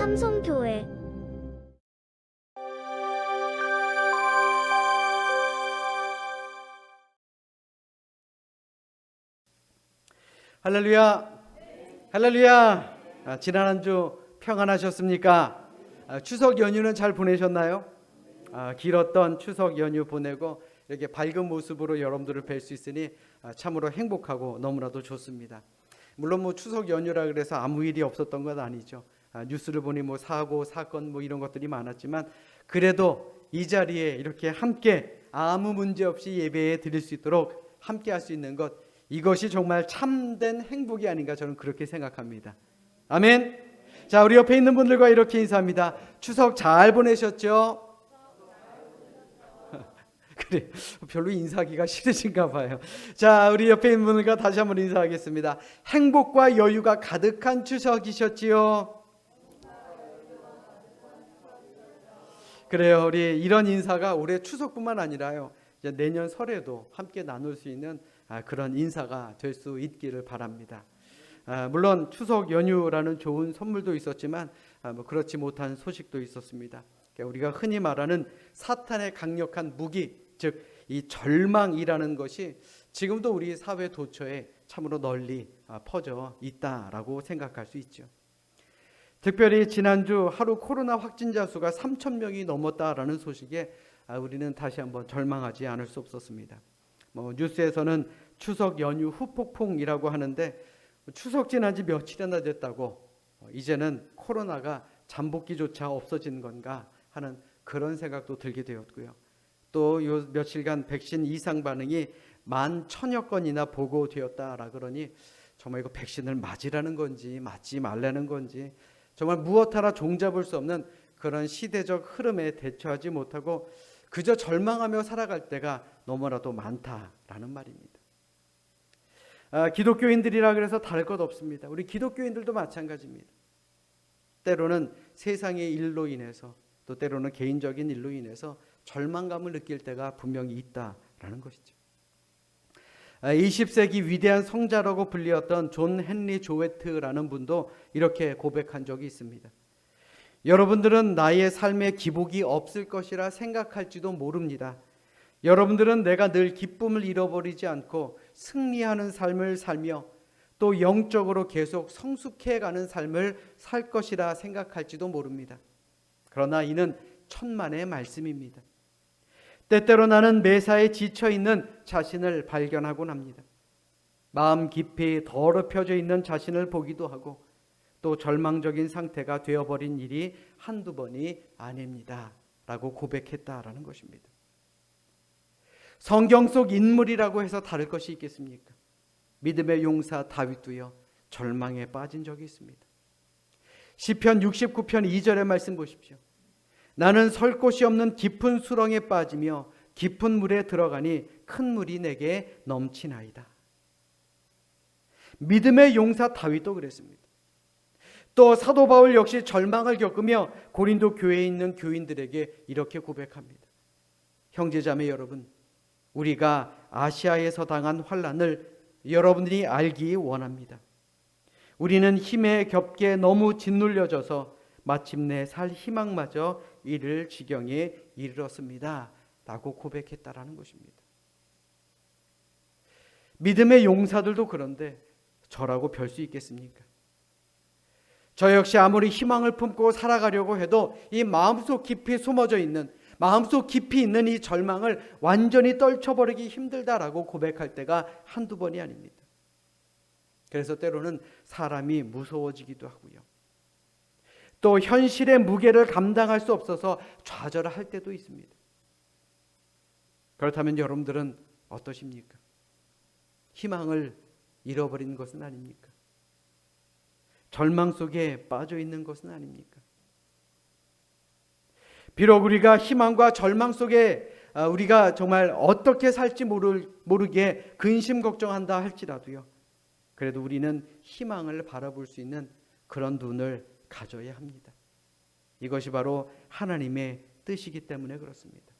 삼성교회 할렐루야, 할렐루야. 지난 한 주 평안하셨습니까? 추석 연휴는 잘 보내셨나요? 길었던 추석 연휴 보내고 이렇게 밝은 모습으로 여러분들을 뵐 수 있으니 참으로 행복하고 너무나도 좋습니다. 물론 추석 연휴라 그래서 아무 일이 없었던 건 아니죠. 뉴스를 보니 사고 사건 이런 것들이 많았지만 그래도 이 자리에 이렇게 함께 아무 문제 없이 예배에 드릴 수 있도록 함께 할 수 있는 것, 이것이 정말 참된 행복이 아닌가 저는 그렇게 생각합니다. 아멘. 자, 우리 옆에 있는 분들과 이렇게 인사합니다. 추석 잘 보내셨죠? 그래, 별로 인사하기가 싫으신가 봐요. 자, 우리 옆에 있는 분들과 다시 한번 인사하겠습니다. 행복과 여유가 가득한 추석이셨지요? 그래요. 우리 이런 인사가 올해 추석뿐만 아니라요, 이제 내년 설에도 함께 나눌 수 있는 그런 인사가 될 수 있기를 바랍니다. 물론 추석 연휴라는 좋은 선물도 있었지만 그렇지 못한 소식도 있었습니다. 우리가 흔히 말하는 사탄의 강력한 무기, 즉 이 절망이라는 것이 지금도 우리 사회 도처에 참으로 널리 퍼져 있다라고 생각할 수 있죠. 특별히 지난주 하루 코로나 확진자 수가 3,000명이 넘었다라는 소식에 우리는 다시 한번 절망하지 않을 수 없었습니다. 뉴스에서는 추석 연휴 후폭풍이라고 하는데 추석 지난 지 며칠이나 됐다고 이제는 코로나가 잠복기조차 없어진 건가 하는 그런 생각도 들게 되었고요. 또 요 며칠간 백신 이상 반응이 11,000여 건이나 보고되었다라 그러니 정말 이거 백신을 맞으라는 건지 맞지 말라는 건지 정말 무엇 하나 종잡을 수 없는 그런 시대적 흐름에 대처하지 못하고 그저 절망하며 살아갈 때가 너무나도 많다라는 말입니다. 기독교인들이라 그래서 다를 것 없습니다. 우리 기독교인들도 마찬가지입니다. 때로는 세상의 일로 인해서 또 때로는 개인적인 일로 인해서 절망감을 느낄 때가 분명히 있다라는 것이죠. 20세기 위대한 성자라고 불리었던 존 헨리 조웨트라는 분도 이렇게 고백한 적이 있습니다. 여러분들은 나의 삶에 기복이 없을 것이라 생각할지도 모릅니다. 여러분들은 내가 늘 기쁨을 잃어버리지 않고 승리하는 삶을 살며 또 영적으로 계속 성숙해가는 삶을 살 것이라 생각할지도 모릅니다. 그러나 이는 천만의 말씀입니다. 때때로 나는 매사에 지쳐있는 자신을 발견하곤 합니다. 마음 깊이 더럽혀져 있는 자신을 보기도 하고 또 절망적인 상태가 되어버린 일이 한두 번이 아닙니다 라고 고백했다라는 것입니다. 성경 속 인물이라고 해서 다를 것이 있겠습니까? 믿음의 용사 다윗도요, 절망에 빠진 적이 있습니다. 시편 69편 2절의 말씀 보십시오. 나는 설 곳이 없는 깊은 수렁에 빠지며 깊은 물에 들어가니 큰 물이 내게 넘치나이다. 믿음의 용사 다윗도 그랬습니다. 또 사도 바울 역시 절망을 겪으며 고린도 교회에 있는 교인들에게 이렇게 고백합니다. 형제자매 여러분, 우리가 아시아에서 당한 환난을 여러분들이 알기 원합니다. 우리는 힘에 겹게 너무 짓눌려져서 마침내 살 희망마저 잃을 지경에 이르렀습니다 라고 고백했다라는 것입니다. 믿음의 용사들도 그런데 저라고 별 수 있겠습니까? 저 역시 아무리 희망을 품고 살아가려고 해도 이 마음속 깊이 숨어져 있는, 마음속 깊이 있는 이 절망을 완전히 떨쳐버리기 힘들다라고 고백할 때가 한두 번이 아닙니다. 그래서 때로는 사람이 무서워지기도 하고요. 또 현실의 무게를 감당할 수 없어서 좌절할 때도 있습니다. 그렇다면 여러분들은 어떠십니까? 희망을 잃어버린 것은 아닙니까? 절망 속에 빠져 있는 것은 아닙니까? 비록 우리가 희망과 절망 속에 우리가 정말 어떻게 살지 모르게 근심 걱정한다 할지라도요, 그래도 우리는 희망을 바라볼 수 있는 그런 눈을 가져야 합니다. 이것이 바로 하나님의 뜻이기 때문에 그렇습니다.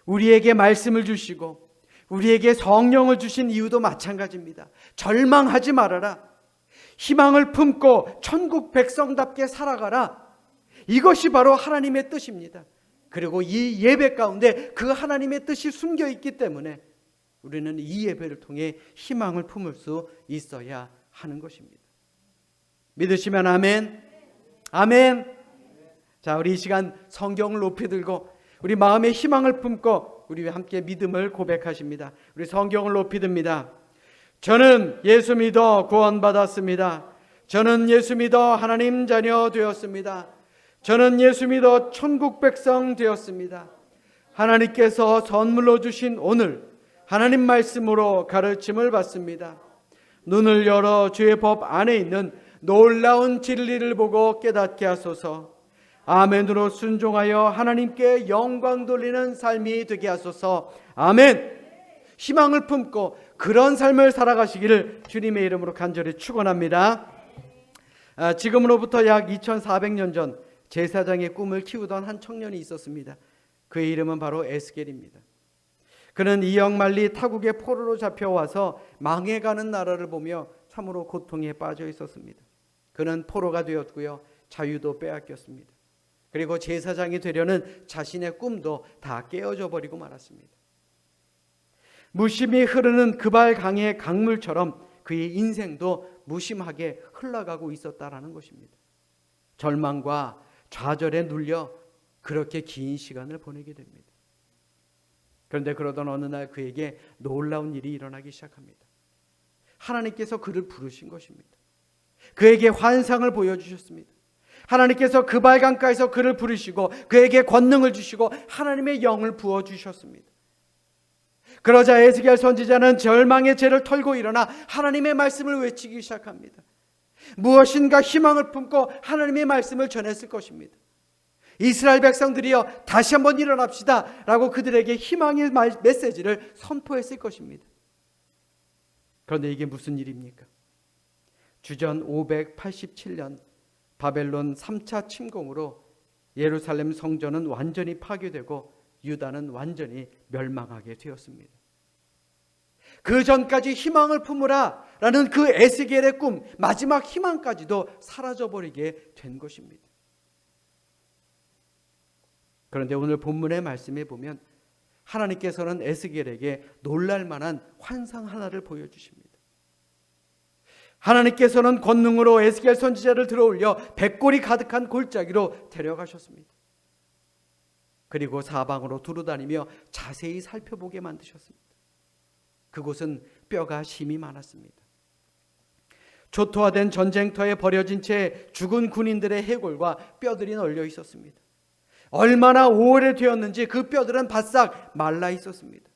우리에게 말씀을 주시고 우리에게 성령을 주신 이유도 마찬가지입니다. 절망하지 말아라. 희망을 품고 천국 백성답게 살아가라. 이것이 바로 하나님의 뜻입니다. 그리고 이 예배 가운데 그 하나님의 뜻이 숨겨 있기 때문에 우리는 이 예배를 통해 희망을 품을 수 있어야 하는 것입니다. 믿으시면 아멘. 아멘. 자, 우리 이 시간 성경을 높이 들고 우리 마음의 희망을 품고 우리 함께 믿음을 고백하십니다. 우리 성경을 높이 듭니다. 저는 예수 믿어 구원받았습니다. 저는 예수 믿어 하나님 자녀 되었습니다. 저는 예수 믿어 천국 백성 되었습니다. 하나님께서 선물로 주신 오늘 하나님 말씀으로 가르침을 받습니다. 눈을 열어 주의 법 안에 있는 놀라운 진리를 보고 깨닫게 하소서. 아멘으로 순종하여 하나님께 영광 돌리는 삶이 되게 하소서. 아멘. 희망을 품고 그런 삶을 살아가시기를 주님의 이름으로 간절히 축원합니다. 지금으로부터 약 2400년 전 제사장의 꿈을 키우던 한 청년이 있었습니다. 그의 이름은 바로 에스겔입니다. 그는 이역만리 타국의 포로로 잡혀와서 망해가는 나라를 보며 참으로 고통에 빠져 있었습니다. 그는 포로가 되었고요, 자유도 빼앗겼습니다. 그리고 제사장이 되려는 자신의 꿈도 다 깨어져 버리고 말았습니다. 무심히 흐르는 그발 강의 강물처럼 그의 인생도 무심하게 흘러가고 있었다라는 것입니다. 절망과 좌절에 눌려 그렇게 긴 시간을 보내게 됩니다. 그런데 그러던 어느 날 그에게 놀라운 일이 일어나기 시작합니다. 하나님께서 그를 부르신 것입니다. 그에게 환상을 보여주셨습니다. 하나님께서 그발 강가에서 그를 부르시고 그에게 권능을 주시고 하나님의 영을 부어주셨습니다. 그러자 에스겔 선지자는 절망의 죄를 털고 일어나 하나님의 말씀을 외치기 시작합니다. 무엇인가 희망을 품고 하나님의 말씀을 전했을 것입니다. 이스라엘 백성들이여 다시 한번 일어납시다 라고 그들에게 희망의 메시지를 선포했을 것입니다. 그런데 이게 무슨 일입니까? 주전 587년 바벨론 3차 침공으로 예루살렘 성전은 완전히 파괴되고 유다는 완전히 멸망하게 되었습니다. 그 전까지 희망을 품으라 라는 그 에스겔의 꿈, 마지막 희망까지도 사라져버리게 된 것입니다. 그런데 오늘 본문의 말씀에 보면 하나님께서는 에스겔에게 놀랄만한 환상 하나를 보여주십니다. 하나님께서는 권능으로 에스겔 선지자를 들어올려 백골이 가득한 골짜기로 데려가셨습니다. 그리고 사방으로 두루다니며 자세히 살펴보게 만드셨습니다. 그곳은 뼈가 심이 많았습니다. 초토화된 전쟁터에 버려진 채 죽은 군인들의 해골과 뼈들이 널려 있었습니다. 얼마나 오래되었는지 그 뼈들은 바싹 말라 있었습니다.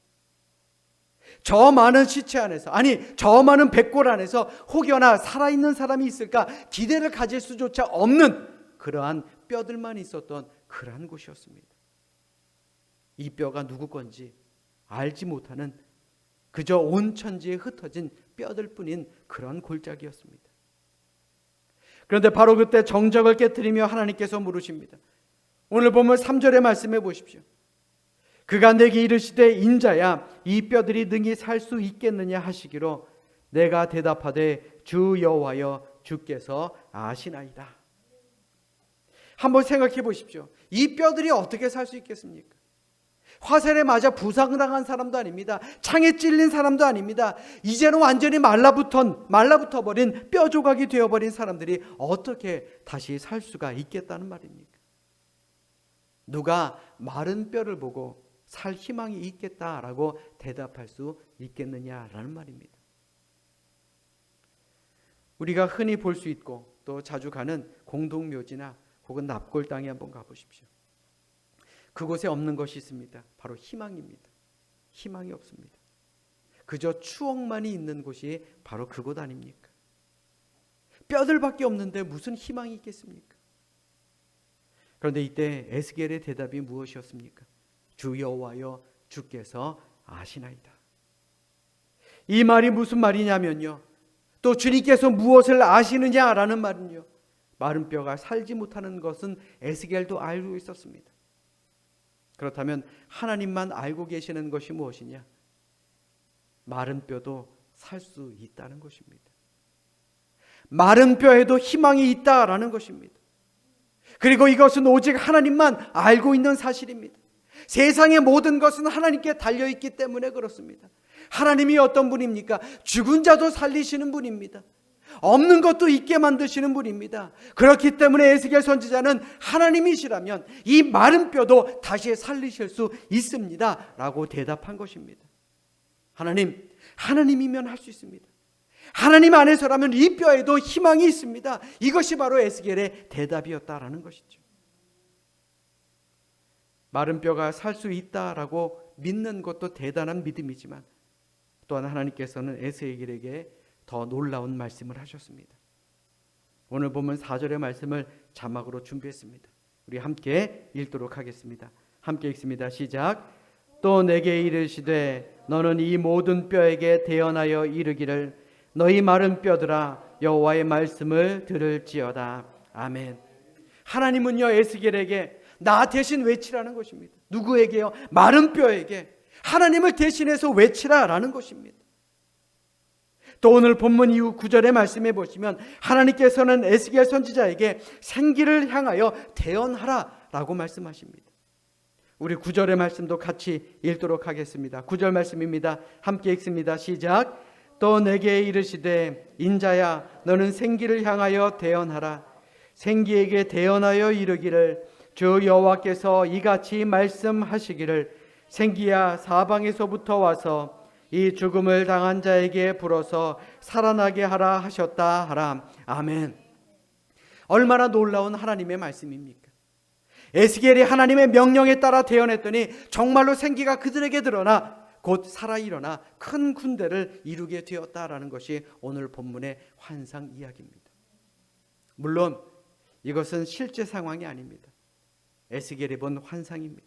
저 많은 시체 안에서, 아니 저 많은 백골 안에서 혹여나 살아있는 사람이 있을까 기대를 가질 수조차 없는 그러한 뼈들만 있었던 그러한 곳이었습니다. 이 뼈가 누구 건지 알지 못하는 그저 온 천지에 흩어진 뼈들 뿐인 그런 골짜기였습니다. 그런데 바로 그때 정적을 깨트리며 하나님께서 물으십니다. 오늘 보면 3절의 말씀해 보십시오. 그가 내게 이르시되 인자야 이 뼈들이 능히 살 수 있겠느냐 하시기로 내가 대답하되 주 여호와여 주께서 아시나이다. 한번 생각해 보십시오. 이 뼈들이 어떻게 살 수 있겠습니까? 화살에 맞아 부상당한 사람도 아닙니다. 창에 찔린 사람도 아닙니다. 이제는 완전히 말라붙어 버린 뼈 조각이 되어버린 사람들이 어떻게 다시 살 수가 있겠다는 말입니까? 누가 마른 뼈를 보고 살 희망이 있겠다라고 대답할 수 있겠느냐라는 말입니다. 우리가 흔히 볼 수 있고 또 자주 가는 공동묘지나 혹은 납골 땅에 한번 가보십시오. 그곳에 없는 것이 있습니다. 바로 희망입니다. 희망이 없습니다. 그저 추억만이 있는 곳이 바로 그곳 아닙니까? 뼈들밖에 없는데 무슨 희망이 있겠습니까? 그런데 이때 에스겔의 대답이 무엇이었습니까? 주 여호와여 주께서 아시나이다. 이 말이 무슨 말이냐면요, 또 주님께서 무엇을 아시느냐라는 말은요, 마른 뼈가 살지 못하는 것은 에스겔도 알고 있었습니다. 그렇다면 하나님만 알고 계시는 것이 무엇이냐? 마른 뼈도 살 수 있다는 것입니다. 마른 뼈에도 희망이 있다라는 것입니다. 그리고 이것은 오직 하나님만 알고 있는 사실입니다. 세상의 모든 것은 하나님께 달려있기 때문에 그렇습니다. 하나님이 어떤 분입니까? 죽은 자도 살리시는 분입니다. 없는 것도 있게 만드시는 분입니다. 그렇기 때문에 에스겔 선지자는 하나님이시라면 이 마른 뼈도 다시 살리실 수 있습니다 라고 대답한 것입니다. 하나님이면 할 수 있습니다. 하나님 안에서라면 이 뼈에도 희망이 있습니다. 이것이 바로 에스겔의 대답이었다라는 것이죠. 마른 뼈가 살 수 있다라고 믿는 것도 대단한 믿음이지만 또한 하나님께서는 에스겔에게 더 놀라운 말씀을 하셨습니다. 오늘 보면 4절의 말씀을 자막으로 준비했습니다. 우리 함께 읽도록 하겠습니다. 함께 읽습니다. 시작. 또 내게 이르시되 너는 이 모든 뼈에게 대언하여 이르기를 너희 마른 뼈들아 여호와의 말씀을 들을지어다. 아멘. 하나님은요 에스겔에게 나 대신 외치라는 것입니다. 누구에게요? 마른 뼈에게 하나님을 대신해서 외치라라는 것입니다. 또 오늘 본문 이후 9절의 말씀에 보시면 하나님께서는 에스겔 선지자에게 생기를 향하여 대언하라라고 말씀하십니다. 우리 9절의 말씀도 같이 읽도록 하겠습니다. 9절 말씀입니다. 함께 읽습니다. 시작. 또 내게 이르시되 인자야 너는 생기를 향하여 대언하라. 생기에게 대언하여 이르기를 주 여호와께서 이같이 말씀하시기를 생기야 사방에서부터 와서 이 죽음을 당한 자에게 불어서 살아나게 하라 하셨다 하라. 아멘. 얼마나 놀라운 하나님의 말씀입니까? 에스겔이 하나님의 명령에 따라 대언했더니 정말로 생기가 그들에게 드러나 곧 살아 일어나 큰 군대를 이루게 되었다라는 것이 오늘 본문의 환상 이야기입니다. 물론 이것은 실제 상황이 아닙니다. 에스겔이 본 환상입니다.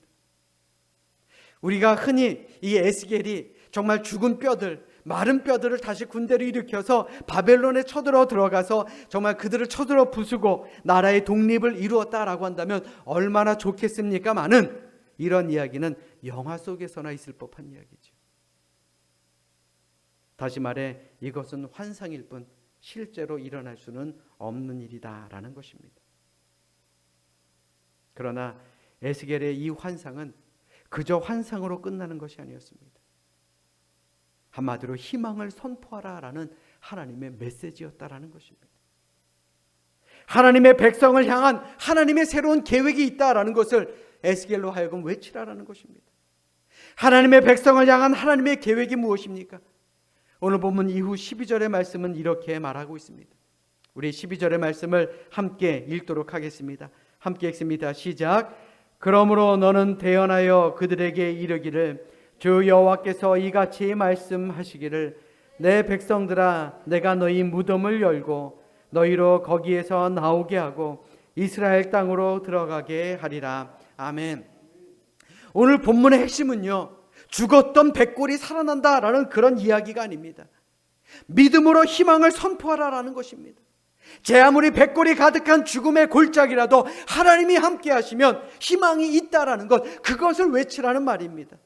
우리가 흔히 이 에스겔이 정말 죽은 뼈들, 마른 뼈들을 다시 군대로 일으켜서 바벨론에 쳐들어 들어가서 정말 그들을 쳐들어 부수고 나라의 독립을 이루었다라고 한다면 얼마나 좋겠습니까마는 이런 이야기는 영화 속에서나 있을 법한 이야기죠. 다시 말해 이것은 환상일 뿐 실제로 일어날 수는 없는 일이다라는 것입니다. 그러나 에스겔의 이 환상은 그저 환상으로 끝나는 것이 아니었습니다. 한마디로 희망을 선포하라라는 하나님의 메시지였다라는 것입니다. 하나님의 백성을 향한 하나님의 새로운 계획이 있다라는 것을 에스겔로 하여금 외치라라는 것입니다. 하나님의 백성을 향한 하나님의 계획이 무엇입니까? 오늘 본문 이후 12절의 말씀은 이렇게 말하고 있습니다. 우리 12절의 말씀을 함께 읽도록 하겠습니다. 함께 읽습니다. 시작. 그러므로 너는 대언하여 그들에게 이르기를 주 여호와께서 이같이 말씀하시기를 내 백성들아 내가 너희 무덤을 열고 너희로 거기에서 나오게 하고 이스라엘 땅으로 들어가게 하리라. 아멘. 오늘 본문의 핵심은요 죽었던 백골이 살아난다라는 그런 이야기가 아닙니다. 믿음으로 희망을 선포하라라는 것입니다. 제 아무리 백골이 가득한 죽음의 골짜기라도 하나님이 함께 하시면 희망이 있다라는 것, 그것을 외치라는 말입니다.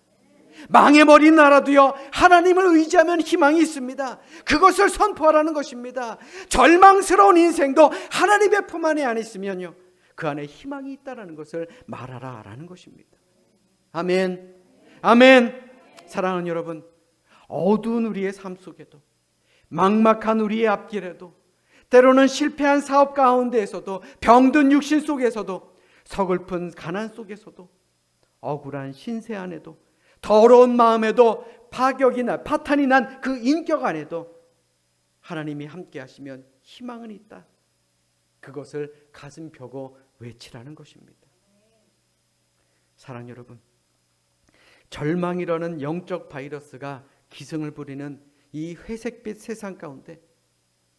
망해버린 나라도요 하나님을 의지하면 희망이 있습니다. 그것을 선포하라는 것입니다. 절망스러운 인생도 하나님의 품 안에 안 있으면요 그 안에 희망이 있다라는 것을 말하라라는 것입니다. 아멘. 아멘. 사랑하는 여러분, 어두운 우리의 삶 속에도 막막한 우리의 앞길에도 때로는 실패한 사업 가운데에서도 병든 육신 속에서도 서글픈 가난 속에서도 억울한 신세 안에도 더러운 마음에도 파탄이 난 그 인격 안에도 하나님이 함께 하시면 희망은 있다. 그것을 가슴 펴고 외치라는 것입니다. 사랑 여러분, 절망이라는 영적 바이러스가 기승을 부리는 이 회색빛 세상 가운데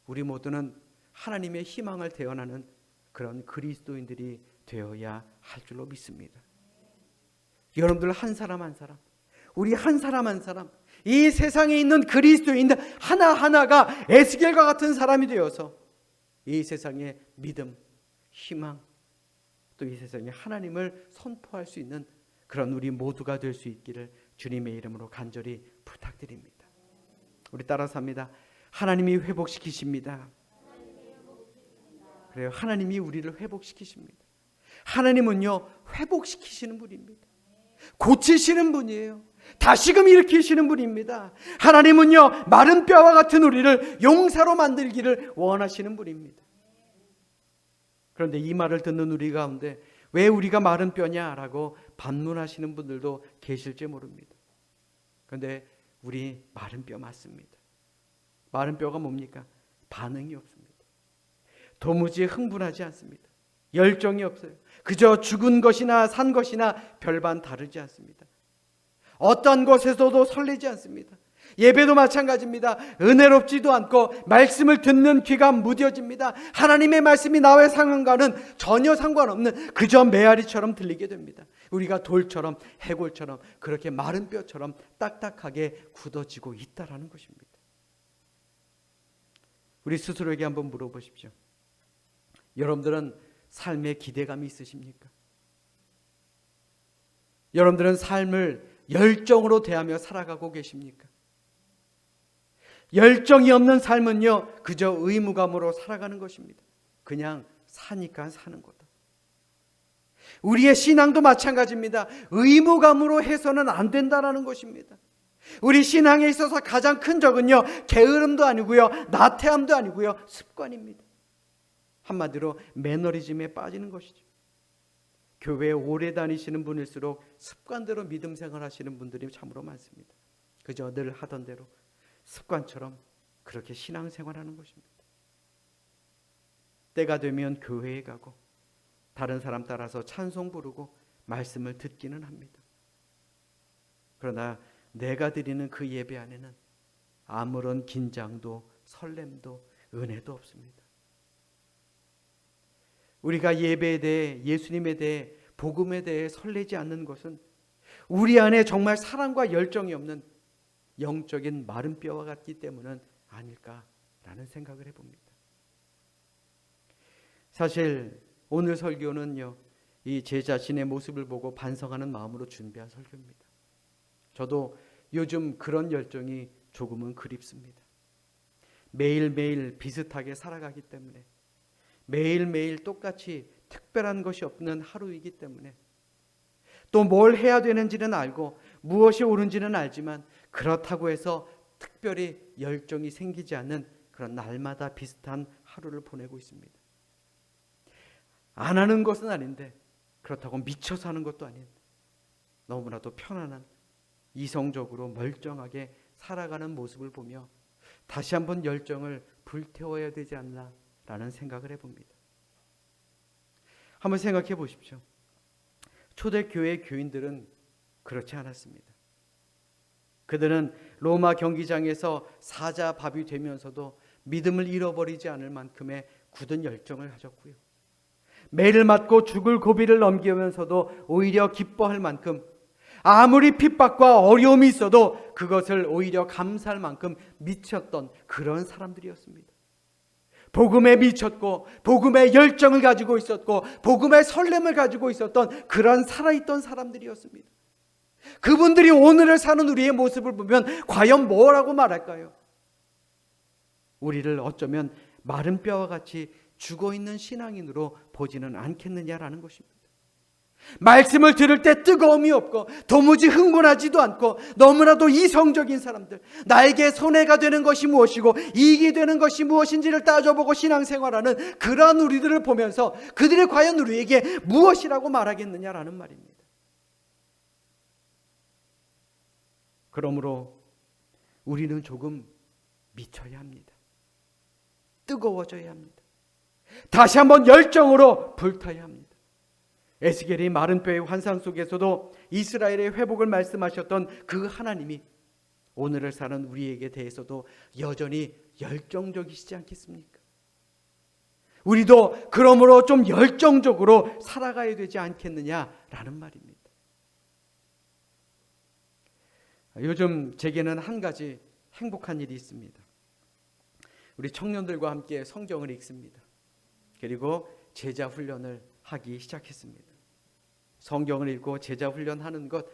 우리 모두는 하나님의 희망을 대언하는 그런 그리스도인들이 되어야 할 줄로 믿습니다. 여러분들 한 사람 한 사람, 우리 한 사람 한 사람, 이 세상에 있는 그리스도인들 하나하나가 에스겔과 같은 사람이 되어서 이 세상에 믿음, 희망, 또 이 세상에 하나님을 선포할 수 있는 그런 우리 모두가 될 수 있기를 주님의 이름으로 간절히 부탁드립니다. 우리 따라서 합니다. 하나님이 회복시키십니다. 그래요. 하나님이 우리를 회복시키십니다. 하나님은요, 회복시키시는 분입니다. 고치시는 분이에요. 다시금 일으키시는 분입니다. 하나님은요, 마른 뼈와 같은 우리를 용사로 만들기를 원하시는 분입니다. 그런데 이 말을 듣는 우리 가운데 왜 우리가 마른 뼈냐라고 반문하시는 분들도 계실지 모릅니다. 그런데 우리 마른 뼈 맞습니다. 마른 뼈가 뭡니까? 반응이 없습니다. 도무지 흥분하지 않습니다. 열정이 없어요. 그저 죽은 것이나 산 것이나 별반 다르지 않습니다. 어떤 것에서도 설레지 않습니다. 예배도 마찬가지입니다. 은혜롭지도 않고 말씀을 듣는 귀가 무뎌집니다. 하나님의 말씀이 나의 상황과는 전혀 상관없는 그저 메아리처럼 들리게 됩니다. 우리가 돌처럼 해골처럼 그렇게 마른 뼈처럼 딱딱하게 굳어지고 있다라는 것입니다. 우리 스스로에게 한번 물어보십시오. 여러분들은 삶에 기대감이 있으십니까? 여러분들은 삶을 열정으로 대하며 살아가고 계십니까? 열정이 없는 삶은요, 그저 의무감으로 살아가는 것입니다. 그냥 사니까 사는 거다. 우리의 신앙도 마찬가지입니다. 의무감으로 해서는 안 된다는 것입니다. 우리 신앙에 있어서 가장 큰 적은요, 게으름도 아니고요, 나태함도 아니고요, 습관입니다. 한마디로 매너리즘에 빠지는 것이죠. 교회에 오래 다니시는 분일수록 습관대로 믿음 생활하시는 분들이 참으로 많습니다. 그저 늘 하던 대로 습관처럼 그렇게 신앙생활하는 것입니다. 때가 되면 교회에 가고 다른 사람 따라서 찬송 부르고 말씀을 듣기는 합니다. 그러나 내가 드리는 그 예배 안에는 아무런 긴장도 설렘도 은혜도 없습니다. 우리가 예배에 대해, 예수님에 대해, 복음에 대해 설레지 않는 것은 우리 안에 정말 사랑과 열정이 없는 영적인 마른 뼈와 같기 때문은 아닐까라는 생각을 해봅니다. 사실 오늘 설교는요, 이 제 자신의 모습을 보고 반성하는 마음으로 준비한 설교입니다. 저도 요즘 그런 열정이 조금은 그립습니다. 매일매일 비슷하게 살아가기 때문에, 매일매일 똑같이 특별한 것이 없는 하루이기 때문에, 또 뭘 해야 되는지는 알고 무엇이 옳은지는 알지만 그렇다고 해서 특별히 열정이 생기지 않는 그런 날마다 비슷한 하루를 보내고 있습니다. 안 하는 것은 아닌데 그렇다고 미쳐서 하는 것도 아닌 너무나도 편안한, 이성적으로 멀쩡하게 살아가는 모습을 보며 다시 한번 열정을 불태워야 되지 않나라는 생각을 해봅니다. 한번 생각해 보십시오. 초대교회 교인들은 그렇지 않았습니다. 그들은 로마 경기장에서 사자밥이 되면서도 믿음을 잃어버리지 않을 만큼의 굳은 열정을 가졌고요. 매를 맞고 죽을 고비를 넘기면서도 오히려 기뻐할 만큼, 아무리 핍박과 어려움이 있어도 그것을 오히려 감사할 만큼 미쳤던 그런 사람들이었습니다. 복음에 미쳤고 복음의 열정을 가지고 있었고 복음의 설렘을 가지고 있었던 그런 살아있던 사람들이었습니다. 그분들이 오늘을 사는 우리의 모습을 보면 과연 뭐라고 말할까요? 우리를 어쩌면 마른 뼈와 같이 죽어있는 신앙인으로 보지는 않겠느냐라는 것입니다. 말씀을 들을 때 뜨거움이 없고 도무지 흥분하지도 않고 너무나도 이성적인 사람들, 나에게 손해가 되는 것이 무엇이고 이익이 되는 것이 무엇인지를 따져보고 신앙생활하는 그러한 우리들을 보면서 그들이 과연 우리에게 무엇이라고 말하겠느냐라는 말입니다. 그러므로 우리는 조금 미쳐야 합니다. 뜨거워져야 합니다. 다시 한번 열정으로 불타야 합니다. 에스겔이 마른 뼈의 환상 속에서도 이스라엘의 회복을 말씀하셨던 그 하나님이 오늘을 사는 우리에게 대해서도 여전히 열정적이시지 않겠습니까? 우리도 그러므로 좀 열정적으로 살아가야 되지 않겠느냐라는 말입니다. 요즘 제게는 한 가지 행복한 일이 있습니다. 우리 청년들과 함께 성경을 읽습니다. 그리고 제자 훈련을 하기 시작했습니다. 성경을 읽고 제자 훈련하는 것,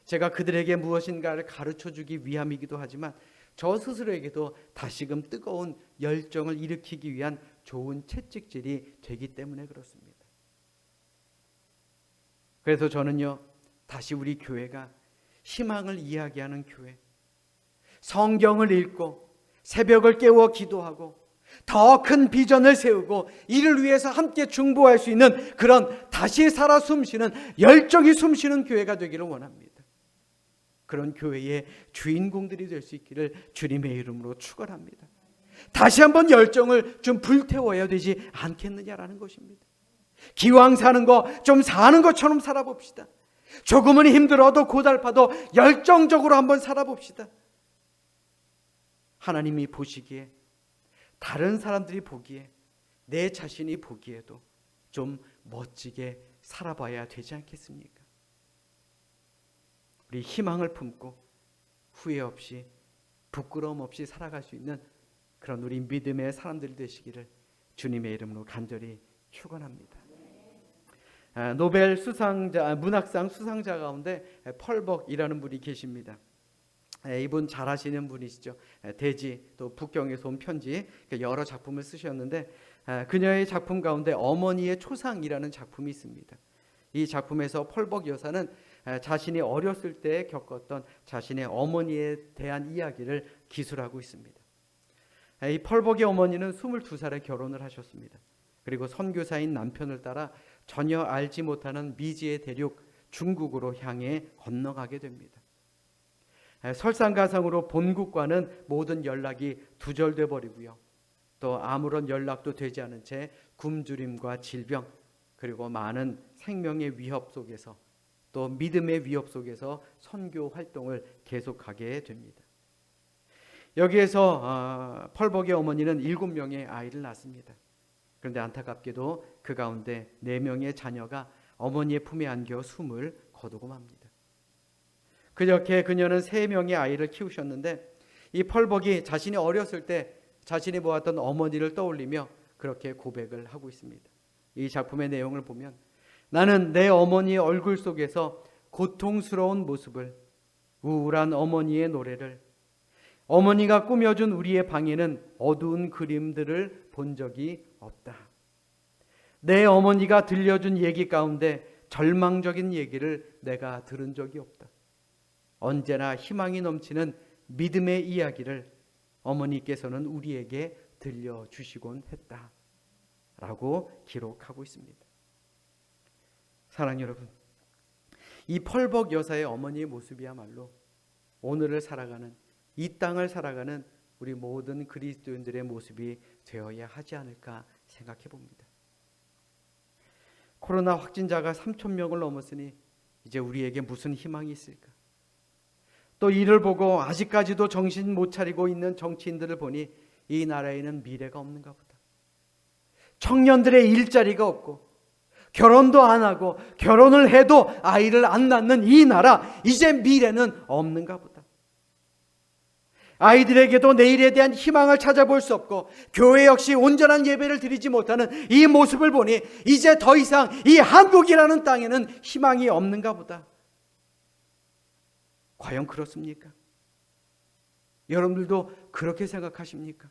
제가 그들에게 무엇인가를 가르쳐주기 위함이기도 하지만 저 스스로에게도 다시금 뜨거운 열정을 일으키기 위한 좋은 채찍질이 되기 때문에 그렇습니다. 그래서 저는요, 다시 우리 교회가 희망을 이야기하는 교회, 성경을 읽고 새벽을 깨워 기도하고 더 큰 비전을 세우고 이를 위해서 함께 중보할 수 있는 그런 다시 살아 숨쉬는 열정이 숨쉬는 교회가 되기를 원합니다. 그런 교회의 주인공들이 될 수 있기를 주님의 이름으로 축원합니다. 다시 한번 열정을 좀 불태워야 되지 않겠느냐라는 것입니다. 기왕 사는 거 좀 사는 것처럼 살아봅시다. 조금은 힘들어도 고달파도 열정적으로 한번 살아봅시다. 하나님이 보시기에, 다른 사람들이 보기에, 내 자신이 보기에도 좀 멋지게 살아봐야 되지 않겠습니까? 우리 희망을 품고 후회 없이 부끄러움 없이 살아갈 수 있는 그런 우리 믿음의 사람들이 되시기를 주님의 이름으로 간절히 축원합니다. 노벨 수상자, 문학상 수상자 가운데 펄벅이라는 분이 계십니다. 이분 잘 아시는 분이시죠. 대지, 또 북경에서 온 편지, 여러 작품을 쓰셨는데 그녀의 작품 가운데 어머니의 초상이라는 작품이 있습니다. 이 작품에서 펄벅 여사는 자신이 어렸을 때 겪었던 자신의 어머니에 대한 이야기를 기술하고 있습니다. 이 펄벅의 어머니는 22살에 결혼을 하셨습니다. 그리고 선교사인 남편을 따라 전혀 알지 못하는 미지의 대륙 중국으로 향해 건너가게 됩니다. 설상가상으로 본국과는 모든 연락이 두절돼 버리고요. 또 아무런 연락도 되지 않은 채 굶주림과 질병, 그리고 많은 생명의 위협 속에서, 또 믿음의 위협 속에서 선교 활동을 계속하게 됩니다. 여기에서 펄벅의 어머니는 7명의 아이를 낳습니다. 그런데 안타깝게도 그 가운데 4명의 자녀가 어머니의 품에 안겨 숨을 거두고 맙니다. 그렇게 그녀는 3명의 아이를 키우셨는데, 이 펄벅이 자신이 어렸을 때 자신이 보았던 어머니를 떠올리며 그렇게 고백을 하고 있습니다. 이 작품의 내용을 보면, 나는 내 어머니의 얼굴 속에서 고통스러운 모습을, 우울한 어머니의 노래를, 어머니가 꾸며준 우리의 방에는 어두운 그림들을 본 적이 없다. 내 어머니가 들려준 얘기 가운데 절망적인 얘기를 내가 들은 적이 없다. 언제나 희망이 넘치는 믿음의 이야기를 어머니께서는 우리에게 들려주시곤 했다. 라고 기록하고 있습니다. 사랑하는 여러분, 이 펄벅 여사의 어머니의 모습이야말로 오늘을 살아가는, 이 땅을 살아가는 우리 모든 그리스도인들의 모습이 되어야 하지 않을까 생각해 봅니다. 코로나 확진자가 3,000명을 넘었으니 이제 우리에게 무슨 희망이 있을까? 또 이를 보고 아직까지도 정신 못 차리고 있는 정치인들을 보니 이 나라에는 미래가 없는가 보다. 청년들의 일자리가 없고 결혼도 안 하고 결혼을 해도 아이를 안 낳는 이 나라, 이제 미래는 없는가 보다. 아이들에게도 내일에 대한 희망을 찾아볼 수 없고 교회 역시 온전한 예배를 드리지 못하는 이 모습을 보니 이제 더 이상 이 한국이라는 땅에는 희망이 없는가 보다. 과연 그렇습니까? 여러분들도 그렇게 생각하십니까?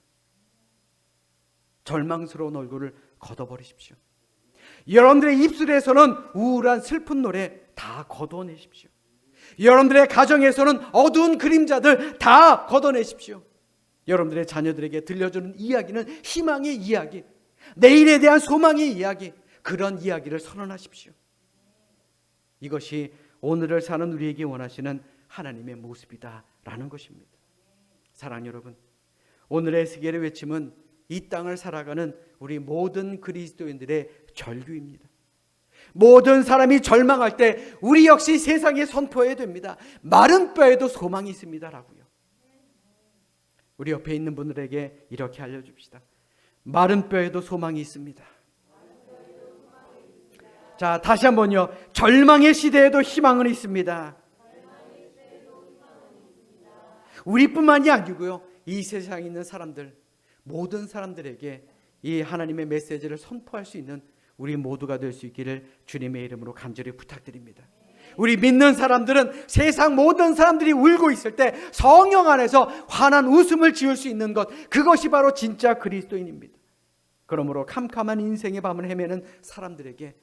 절망스러운 얼굴을 걷어버리십시오. 여러분들의 입술에서는 우울한 슬픈 노래 다 걷어내십시오. 여러분들의 가정에서는 어두운 그림자들 다 걷어내십시오. 여러분들의 자녀들에게 들려주는 이야기는 희망의 이야기, 내일에 대한 소망의 이야기, 그런 이야기를 선언하십시오. 이것이 오늘을 사는 우리에게 원하시는 하나님의 모습이다라는 것입니다. 사랑하는 여러분, 오늘의 세계의 외침은 이 땅을 살아가는 우리 모든 그리스도인들의 절규입니다. 모든 사람이 절망할 때 우리 역시 세상에 선포해야 됩니다. 마른 뼈에도 소망이 있습니다라고요. 우리 옆에 있는 분들에게 이렇게 알려줍시다. 마른 뼈에도 소망이 있습니다. 자, 다시 한번요. 절망의 시대에도 희망은 있습니다. 우리뿐만이 아니고요, 이 세상에 있는 사람들, 모든 사람들에게 이 하나님의 메시지를 선포할 수 있는 우리 모두가 될 수 있기를 주님의 이름으로 간절히 부탁드립니다. 우리 믿는 사람들은 세상 모든 사람들이 울고 있을 때 성령 안에서 환한 웃음을 지을 수 있는 것, 그것이 바로 진짜 그리스도인입니다. 그러므로 캄캄한 인생의 밤을 헤매는 사람들에게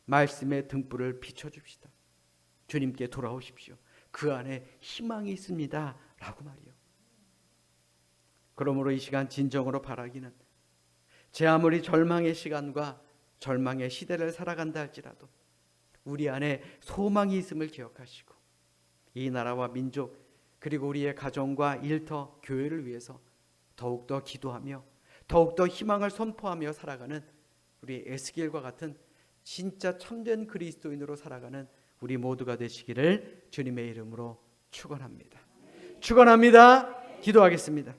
말씀의 등불을 비춰줍시다. 주님께 돌아오십시오. 그 안에 희망이 있습니다. 라고 말이요. 그러므로 이 시간 진정으로 바라기는, 제 아무리 절망의 시간과 절망의 시대를 살아간다 할지라도 우리 안에 소망이 있음을 기억하시고, 이 나라와 민족 그리고 우리의 가정과 일터 교회를 위해서 더욱더 기도하며 더욱더 희망을 선포하며 살아가는 우리 에스겔과 같은 진짜 참된 그리스도인으로 살아가는 우리 모두가 되시기를 주님의 이름으로 축원합니다. 축원합니다. 기도하겠습니다.